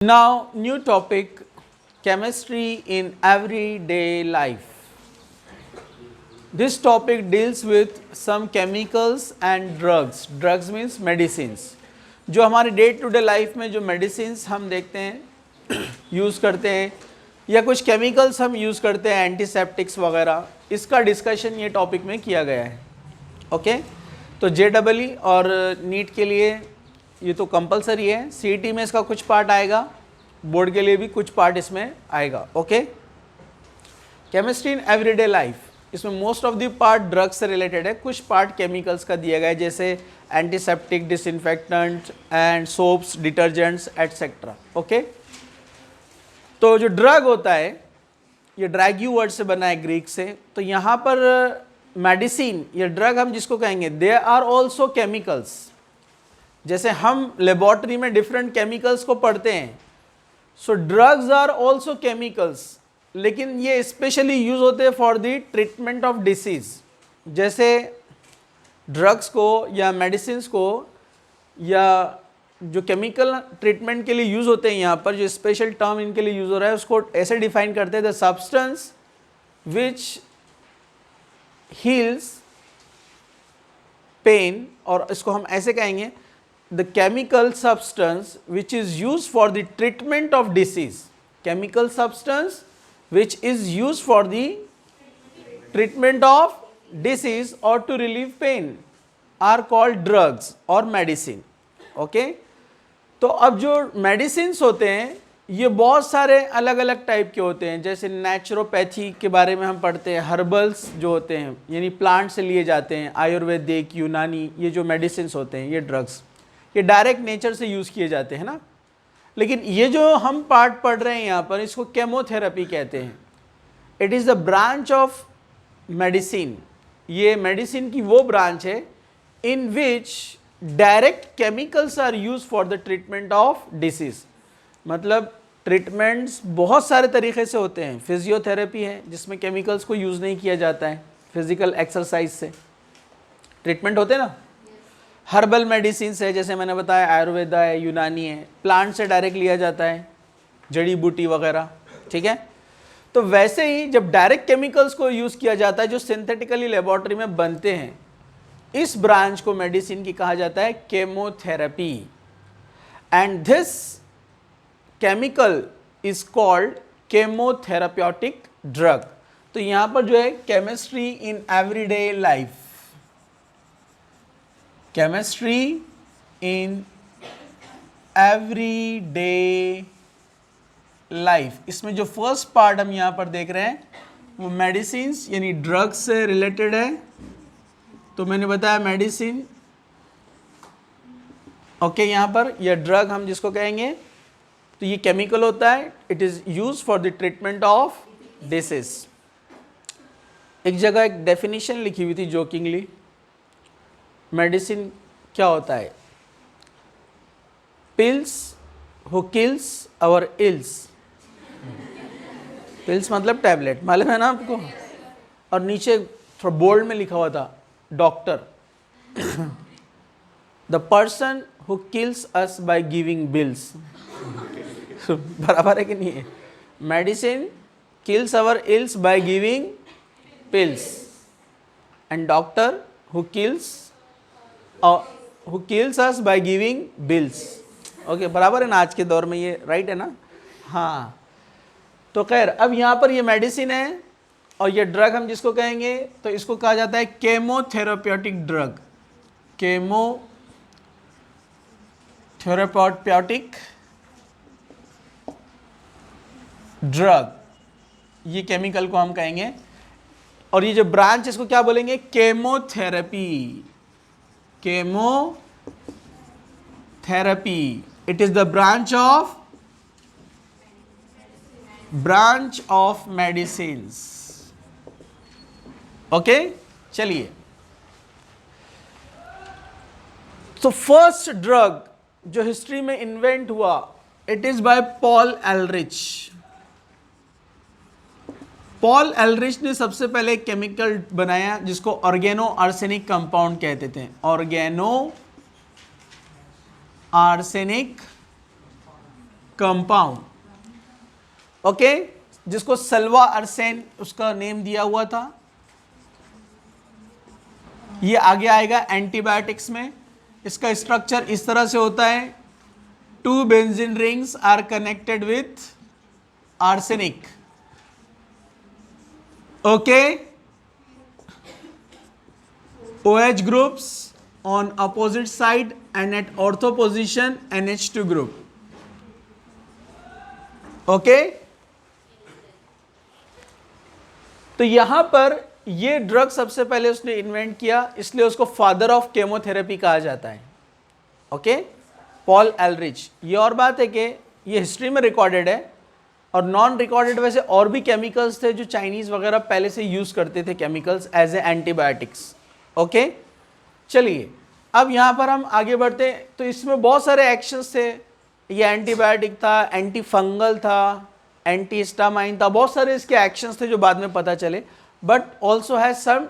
Now, new topic, chemistry in everyday life. This topic deals with some chemicals and drugs. Drugs means medicines. जो हमारे day to day life में जो medicines हम देखते हैं use करते हैं या कुछ केमिकल्स हम यूज़ करते हैं एंटीसेप्टिक्स वगैरह, इसका डिस्कशन ये टॉपिक में किया गया है. ओके तो JEE और नीट के लिए ये तो कंपलसरी है. CET में इसका कुछ पार्ट आएगा, बोर्ड के लिए भी कुछ पार्ट इसमें आएगा. Okay chemistry in everyday life, इसमें most of the part drugs से रिलेटेड है, कुछ पार्ट केमिकल्स का दिया गया है जैसे antiseptic, disinfectant and soaps, detergents etcetera. Okay तो जो ड्रग होता है ये ड्रैग्यू वर्ड से बना है, ग्रीक से. तो यहाँ पर मेडिसिन या ड्रग हम जिसको कहेंगे दे आर ऑल्सो केमिकल्स. जैसे हम लेबोरेटरी में डिफरेंट केमिकल्स को पढ़ते हैं, so drugs are also chemicals, लेकिन ये स्पेशली यूज होते हैं for the treatment of disease. जैसे ड्रग्स को या मेडिसिन को या जो केमिकल ट्रीटमेंट के लिए यूज होते हैं, यहाँ पर जो स्पेशल टर्म इनके लिए यूज हो रहा है उसको ऐसे डिफाइन करते हैं, the substance which heals pain, और इसको हम ऐसे कहेंगे the chemical substance which is used for the treatment of disease. Chemical substance which is used for the treatment of disease or to relieve pain are called drugs or medicine. Okay? तो अब जो medicines होते हैं ये बहुत सारे अलग अलग टाइप के होते हैं. जैसे नेचुरोपैथी के बारे में हम पढ़ते हैं, हर्बल्स जो होते हैं यानी प्लांट से लिए जाते हैं, आयुर्वेदिक, यूनानी, ये जो मेडिसिन होते हैं ये ड्रग्स ये डायरेक्ट नेचर से यूज़ किए जाते हैं ना. लेकिन ये जो हम पार्ट पढ़ रहे हैं यहाँ पर इसको केमोथेरेपी कहते हैं. It is the branch of medicine. ये मेडिसिन की वो ब्रांच है in which direct chemicals are use for the treatment of disease. मतलब ट्रीटमेंट्स बहुत सारे तरीके से होते हैं. फिजियोथेरेपी है जिसमें केमिकल्स को यूज़ नहीं किया जाता है, फिजिकल एक्सरसाइज से ट्रीटमेंट होते हैं ना. हर्बल मेडिसिन है जैसे मैंने बताया, आयुर्वेदा है, यूनानी है, प्लांट से डायरेक्ट लिया जाता है, जड़ी बूटी वगैरह. ठीक है, तो वैसे ही जब डायरेक्ट केमिकल्स को यूज़ किया जाता है जो सिंथेटिकली लेबोरेटरी में बनते हैं, इस ब्रांच को मेडिसिन की कहा जाता है chemotherapy. And this chemical is called chemotherapeutic drug. तो यहाँ पर जो है chemistry in everyday life, chemistry in everyday life, इसमें जो फर्स्ट पार्ट हम यहाँ पर देख रहे हैं वो मेडिसिन्स यानी ड्रग्स से रिलेटेड है. तो मैंने बताया मेडिसिन. ओके यहाँ पर यह ड्रग हम जिसको कहेंगे तो ये केमिकल होता है. It is use for the treatment of disease. एक जगह एक डेफिनेशन लिखी हुई थी जोकिंगली, मेडिसिन क्या होता है, pills who kills our ills. Pills मतलब टैबलेट, मालूम है ना आपको. और नीचे थोड़ा बोल्ड में लिखा हुआ था doctor, the person who kills us by giving bills. बराबर है कि नहीं है. Medicine kills our ills by giving pills and doctor who kills us by giving bills. Okay बराबर है ना, आज के दौर में ये राइट है ना. हाँ तो खैर अब यहाँ पर ये मेडिसिन है और ये ड्रग हम जिसको कहेंगे तो इसको कहा जाता है केमोथेराप्यूटिक ड्रग. केमोथेराप्यूटिक ड्रग, ये केमिकल को हम कहेंगे. और ये जो ब्रांच इसको क्या बोलेंगे, chemotherapy. Chemotherapy, it is the branch of medicines. Okay चलिए, तो फर्स्ट ड्रग जो हिस्ट्री में इन्वेंट हुआ it is by Paul Ehrlich. Paul Ehrlich ने सबसे पहले एक केमिकल बनाया जिसको ऑर्गेनो आर्सेनिक कंपाउंड कहते थे. ऑर्गेनो आर्सेनिक कंपाउंड, ओके, जिसको सल्वा अरसेन उसका नेम दिया हुआ था। ये आगे आएगा एंटीबायोटिक्स में। इसका स्ट्रक्चर इस तरह से होता है, 2 benzene rings are connected with arsenic, okay, OH groups on opposite side and at ortho position NH2 group, okay. तो यहां पर ये ड्रग सबसे पहले उसने इन्वेंट किया, इसलिए उसको फादर ऑफ केमोथेरेपी कहा जाता है, ओके, पॉल एलरिच। ये और बात है कि ये हिस्ट्री में रिकॉर्डेड है, और नॉन रिकॉर्डेड वैसे और भी केमिकल्स थे जो चाइनीज वगैरह पहले से यूज करते थे chemicals as a antibiotics, okay. चलिए अब यहां पर हम आगे बढ़ते हैं। तो इसमें बहुत सारे एक्शंस थे, ये एंटीबायोटिक था, एंटी फंगल था, एंटी हिस्टामाइन था, बहुत सारे इसके एक्शंस थे जो बाद में पता चले, but also has some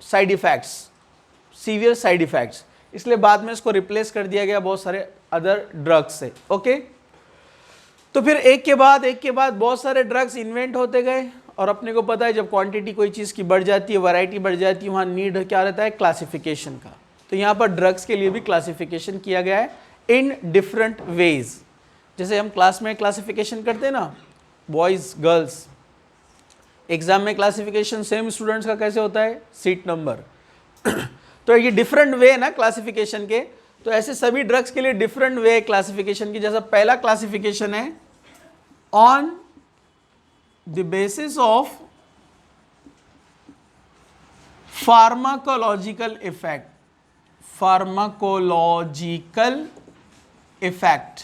side effects, severe side effects, इसलिए बाद में इसको रिप्लेस कर दिया गया बहुत सारे अदर ड्रग्स से, ओके। तो फिर एक के बाद बहुत सारे ड्रग्स इन्वेंट होते गए, और अपने को पता है जब क्वांटिटी कोई चीज़ की बढ़ जाती है, वैरायटी बढ़ जाती है, वहाँ नीड क्या रहता है, क्लासिफिकेशन का। तो यहाँ पर ड्रग्स के लिए भी क्लासिफिकेशन किया गया है इन डिफरेंट वेज। जैसे हम क्लास में क्लासिफिकेशन करते हैं ना, बॉयज़ गर्ल्स, एग्जाम में क्लासिफिकेशन सेम स्टूडेंट्स का कैसे होता है, सीट नंबर। तो ये डिफरेंट वे है ना क्लासिफिकेशन के, तो ऐसे सभी ड्रग्स के लिए डिफरेंट वे क्लासिफिकेशन की। जैसा पहला क्लासिफिकेशन है on the basis of pharmacological effect, pharmacological effect,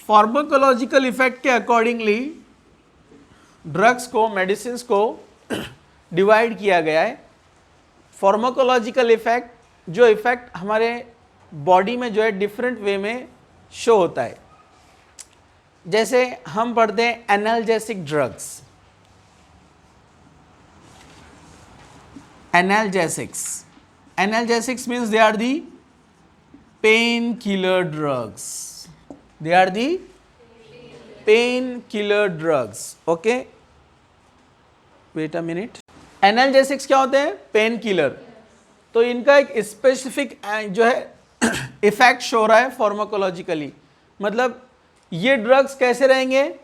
pharmacological effect के अकॉर्डिंगली ड्रग्स को, मेडिसिन को डिवाइड किया गया है। फार्माकोलॉजिकल इफेक्ट, जो इफेक्ट हमारे बॉडी में जो है डिफरेंट वे में शो होता है। जैसे हम पढ़ते हैं analgesic drugs, analgesics means they are the pain killer drugs, they are the pain killer drugs, okay. Wait a minute, analgesics क्या होते हैं, पेन किलर। तो इनका एक स्पेसिफिक जो है इफेक्ट शो रहा है फार्माकोलॉजिकली, मतलब ये ड्रग्स कैसे रहेंगे,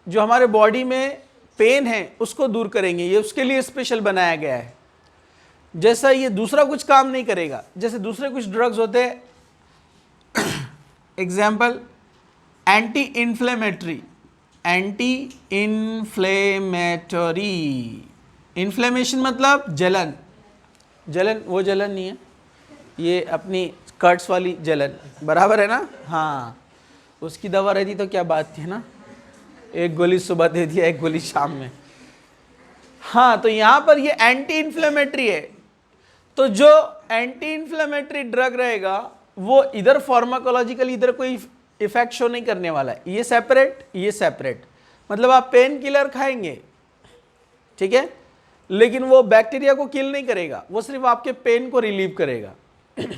जो हमारे बॉडी में पेन है उसको दूर करेंगे, ये उसके लिए स्पेशल बनाया गया है। जैसा ये दूसरा कुछ काम नहीं करेगा, जैसे दूसरे कुछ ड्रग्स होते हैं, example anti inflammatory, anti inflammatory, inflammation मतलब जलन, जलन वो जलन नहीं है, ये अपनी कर्ट्स वाली जलन, बराबर है ना, हाँ, उसकी दवा रहती तो क्या बात थी ना, एक गोली सुबह दे दिया, एक गोली शाम में। हाँ, तो यहां पर ये एंटी इन्फ्लेमेटरी है, तो जो एंटी इन्फ्लेमेटरी ड्रग रहेगा वो इधर फार्माकोलॉजिकली इधर कोई इफेक्ट शो नहीं करने वाला है, ये सेपरेट, ये सेपरेट। मतलब आप पेन किलर खाएंगे, ठीक है, लेकिन वो बैक्टीरिया को किल नहीं करेगा, वो सिर्फ आपके पेन को रिलीव करेगा।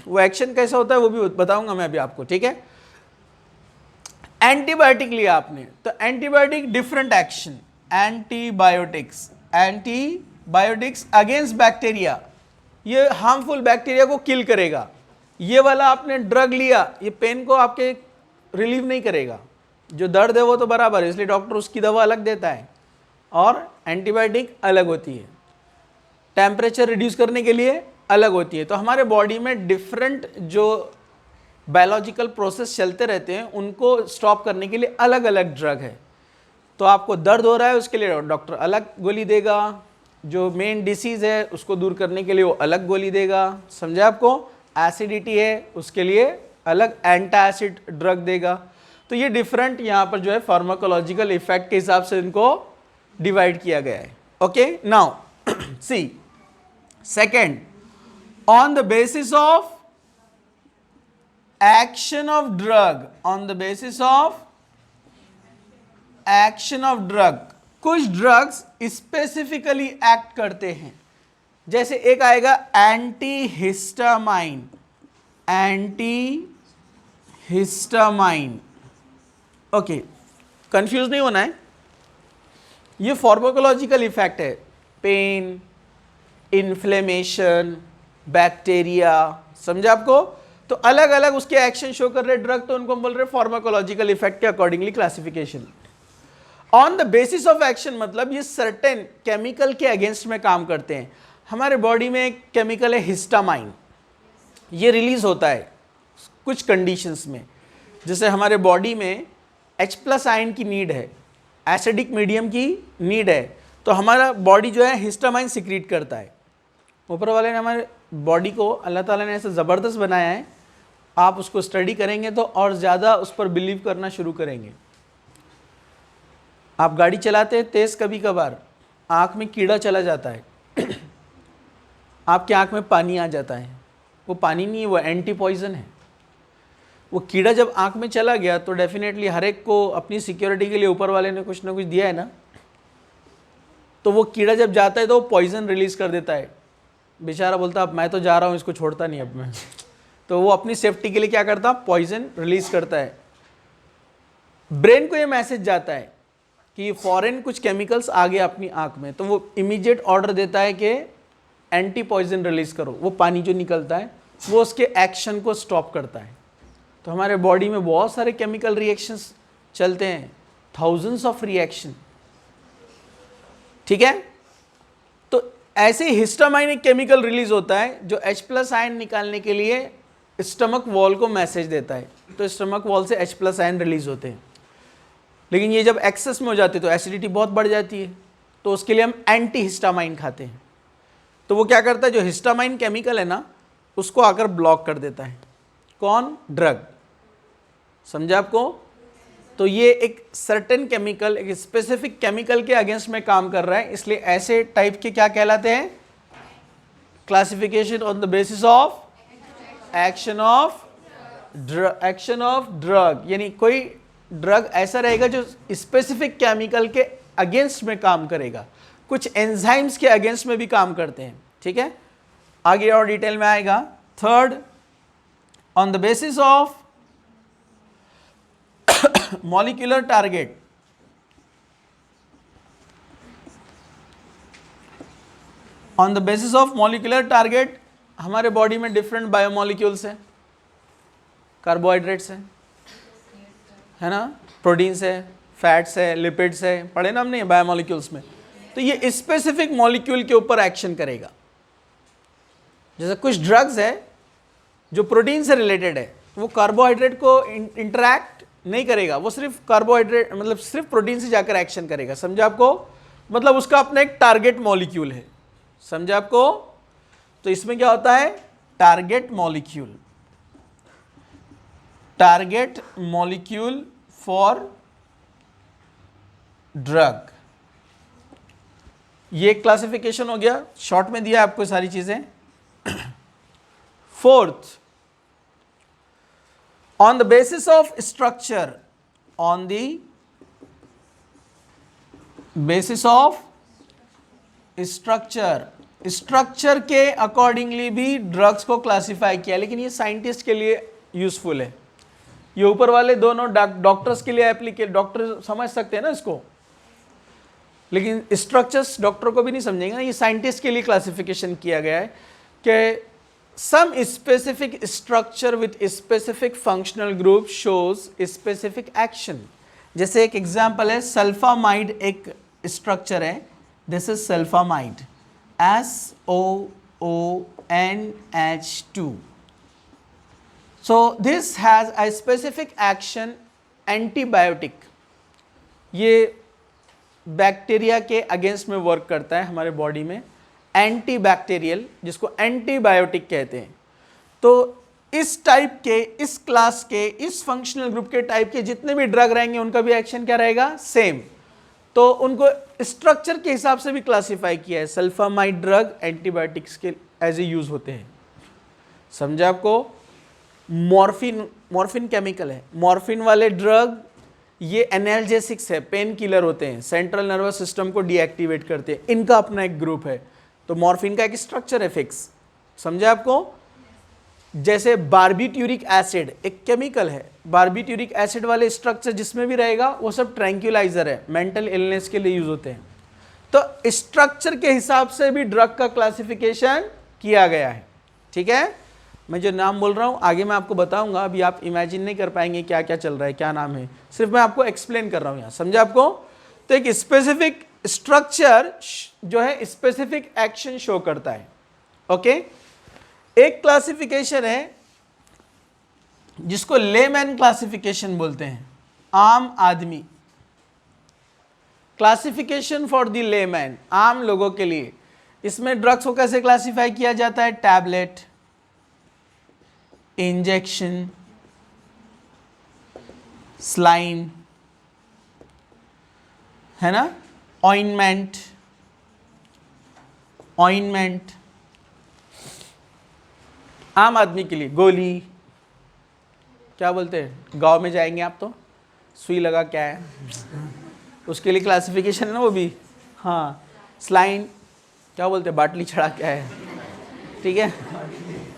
वो एक्शन कैसा होता है वो भी बताऊंगा मैं अभी आपको, ठीक है। एंटीबायोटिक लिया आपने, तो antibiotic different action, antibiotics against bacteria, ये हार्मफुल बैक्टीरिया को किल करेगा। ये वाला आपने ड्रग लिया, ये पेन को आपके रिलीव नहीं करेगा, जो दर्द है वो तो बराबर है, इसलिए डॉक्टर उसकी दवा अलग देता है, और एंटीबायोटिक अलग होती है, टेम्परेचर रिड्यूस करने के लिए अलग होती है। तो हमारे बॉडी में डिफरेंट जो बायोलॉजिकल प्रोसेस चलते रहते हैं, उनको स्टॉप करने के लिए अलग अलग ड्रग है। तो आपको दर्द हो रहा है, उसके लिए डॉक्टर अलग गोली देगा, जो मेन डिसीज़ है उसको दूर करने के लिए वो अलग गोली देगा, समझे आपको। एसिडिटी है उसके लिए अलग एंटी एसिड ड्रग देगा। तो ये डिफरेंट यहाँ पर जो है फार्माकोलॉजिकल इफेक्ट के हिसाब से इनको डिवाइड किया गया है, okay. Now see second, on the basis of action of drug, on the basis of action of drug, कुछ ड्रग्स स्पेसिफिकली एक्ट करते हैं। जैसे एक आएगा anti histamine, anti histamine, okay, confuse नहीं होना है, ये फार्माकोलॉजिकल इफेक्ट है, पेन, इन्फ्लेमेशन, बैक्टीरिया, समझा आपको? तो अलग अलग उसके एक्शन शो कर रहे ड्रग, तो उनको हम बोल रहे फार्माकोलॉजिकल इफेक्ट के accordingly classification. On the basis of action मतलब ये सर्टेन केमिकल के अगेंस्ट में काम करते हैं। हमारे बॉडी में एक केमिकल है हिस्टामाइन, ये रिलीज होता है कुछ कंडीशंस में, जैसे हमारे बॉडी में H+ आयन की नीड है, एसिडिक मीडियम की नीड है, तो हमारा बॉडी जो है हिस्टामाइन सिक्रीट करता है। ऊपर वाले ने हमारे बॉडी को, अल्लाह ताला ने ऐसे ज़बरदस्त बनाया है, आप उसको स्टडी करेंगे तो और ज़्यादा उस पर बिलीव करना शुरू करेंगे। आप गाड़ी चलाते हैं तेज़, कभी कभार आँख में कीड़ा चला जाता है आपकी आँख में पानी आ जाता है, वो पानी नहीं है, वो एंटी पॉइजन है। वो कीड़ा जब आँख में चला गया तो डेफिनेटली हर एक को अपनी सिक्योरिटी के लिए ऊपर वाले ने कुछ ना कुछ दिया है ना, तो वो कीड़ा जब जाता है तो वो पॉइजन रिलीज़ कर देता है। बेचारा बोलता अब मैं तो जा रहा हूँ, इसको छोड़ता नहीं अब मैं, तो वो अपनी सेफ्टी के लिए क्या करता, पॉइजन रिलीज करता है। ब्रेन को ये मैसेज जाता है कि फॉरेन कुछ केमिकल्स आ गए अपनी आँख में, तो वो इमीडिएट ऑर्डर देता है कि एंटी पॉइजन रिलीज करो। वो पानी जो निकलता है वो उसके एक्शन को स्टॉप करता है। तो हमारे बॉडी में बहुत सारे केमिकल रिएक्शंस चलते हैं, थाउजेंड्स ऑफ रिएक्शन, ठीक है। तो ऐसे हिस्टामाइन एक केमिकल रिलीज होता है जो H+ आयन निकालने के लिए स्टमक वॉल को मैसेज देता है, तो स्टमक वॉल से H+ आयन रिलीज होते हैं। लेकिन ये जब एक्सेस में हो जाती है तो एसिडिटी बहुत बढ़ जाती है, तो उसके लिए हम एंटी हिस्टामाइन खाते हैं। तो वो क्या करता है, जो हिस्टामाइन केमिकल है ना उसको आकर ब्लॉक कर देता है। कौन? ड्रग, समझा आपको? तो ये एक सर्टेन केमिकल, एक स्पेसिफिक केमिकल के अगेंस्ट में काम कर रहा है, इसलिए ऐसे टाइप के क्या कहलाते हैं, classification on the basis of action of drug. यानी कोई ड्रग ऐसा रहेगा जो स्पेसिफिक केमिकल के अगेंस्ट में काम करेगा, कुछ एंजाइम्स के अगेंस्ट में भी काम करते हैं, ठीक है। आगे और डिटेल में आएगा। Third, on the basis of molecular target, on the basis of molecular target हमारे बॉडी में डिफरेंट बायोमॉलिक्यूल्स हैं, कार्बोहाइड्रेट्स हैं, है ना, प्रोटीन्स है, फैट्स है, लिपिड्स है, पढ़े ना हमने बायोमॉलिक्यूल्स में। तो ये स्पेसिफिक मॉलिक्यूल के ऊपर एक्शन करेगा। जैसे कुछ ड्रग्स है जो प्रोटीन से रिलेटेड है, वो कार्बोहाइड्रेट को इंटरैक्ट नहीं करेगा, वो सिर्फ कार्बोहाइड्रेट मतलब सिर्फ प्रोटीन से जाकर एक्शन करेगा, समझा आपको? मतलब उसका अपना एक टारगेट मॉलिक्यूल है, समझा आपको? तो इसमें क्या होता है, target molecule, target molecule for drug. ये क्लासिफिकेशन हो गया, शॉर्ट में दिया आपको सारी चीजें। Fourth, on the basis of structure, on the basis of structure के अकॉर्डिंगली भी ड्रग्स को क्लासिफाई किया, लेकिन ये साइंटिस्ट के लिए यूजफुल है। ये ऊपर वाले दोनों डॉक्टर्स के लिए एप्लीकेट, डॉक्टर समझ सकते हैं ना इसको, लेकिन स्ट्रक्चर्स डॉक्टर को भी नहीं समझेंगे ना। ये साइंटिस्ट के लिए क्लासिफिकेशन किया गया है कि some specific structure with specific functional group shows specific action। जैसे एक एग्जाम्पल है, सल्फामाइड एक स्ट्रक्चर है, this is sulphamide, SOONH2। so this has a specific action, antibiotic. ये बैक्टीरिया के अगेंस्ट में वर्क करता है हमारे बॉडी में, एंटीबैक्टीरियल, जिसको एंटीबायोटिक कहते हैं। तो इस टाइप के, इस क्लास के, इस फंक्शनल ग्रुप के टाइप के जितने भी ड्रग रहेंगे उनका भी एक्शन क्या रहेगा, सेम। तो उनको स्ट्रक्चर के हिसाब से भी क्लासिफाई किया है। सल्फामाइड ड्रग एंटीबायोटिक्स के एज ए यूज होते हैं, समझा आपको? मॉर्फिन केमिकल है, मॉर्फिन वाले ड्रग ये एनाल्जेसिक्स है, पेन किलर होते हैं, सेंट्रल नर्वस सिस्टम को डीएक्टिवेट करते हैं, इनका अपना एक ग्रुप है। तो मॉर्फिन का एक स्ट्रक्चर है फिक्स, समझा आपको? जैसे बार्बिट्यूरिक एसिड एक केमिकल है, बारबिट्यूरिक एसिड वाले स्ट्रक्चर जिसमें भी रहेगा वो सब ट्रैंक्यूलाइजर है, मेंटल इलनेस के लिए यूज होते हैं। तो स्ट्रक्चर के हिसाब से भी ड्रग का क्लासिफिकेशन किया गया है, ठीक है। मैं जो नाम बोल रहा हूँ आगे मैं आपको बताऊंगा, अभी आप इमेजिन नहीं कर पाएंगे क्या क्या चल रहा है, क्या नाम है, सिर्फ मैं आपको एक्सप्लेन कर रहा हूँ यहाँ, समझे आपको। तो एक स्पेसिफिक स्ट्रक्चर जो है स्पेसिफिक एक्शन शो करता है, ओके। एक क्लासिफिकेशन है जिसको लेमैन क्लासिफिकेशन बोलते हैं, आम आदमी, क्लासिफिकेशन फॉर द लेमैन, आम लोगों के लिए। इसमें ड्रग्स को कैसे क्लासिफाई किया जाता है, टैबलेट, इंजेक्शन, स्लाइन, है ना, ऑइंटमेंट, आम आदमी के लिए गोली, क्या बोलते हैं, गांव में जाएंगे आप तो सुई लगा क्या है, उसके लिए क्लासिफिकेशन है ना वो भी, हाँ। स्लाइन क्या बोलते हैं, बाटली चढ़ा क्या है, ठीक है,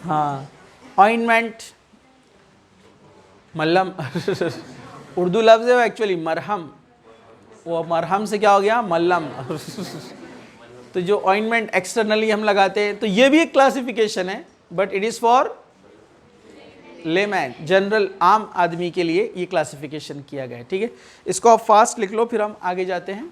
हाँ। ऑइंटमेंट मल्लम उर्दू लफ्ज़ है वो एक्चुअली मरहम, वो मरहम से क्या हो गया मल्लम तो जो ऑइंटमेंट एक्सटर्नली हम लगाते हैं, तो ये भी एक क्लासिफिकेशन है, but it is for layman, general आम आदमी के लिए ये क्लासिफिकेशन किया गया है, ठीक है। इसको आप फास्ट लिख लो फिर हम आगे जाते हैं।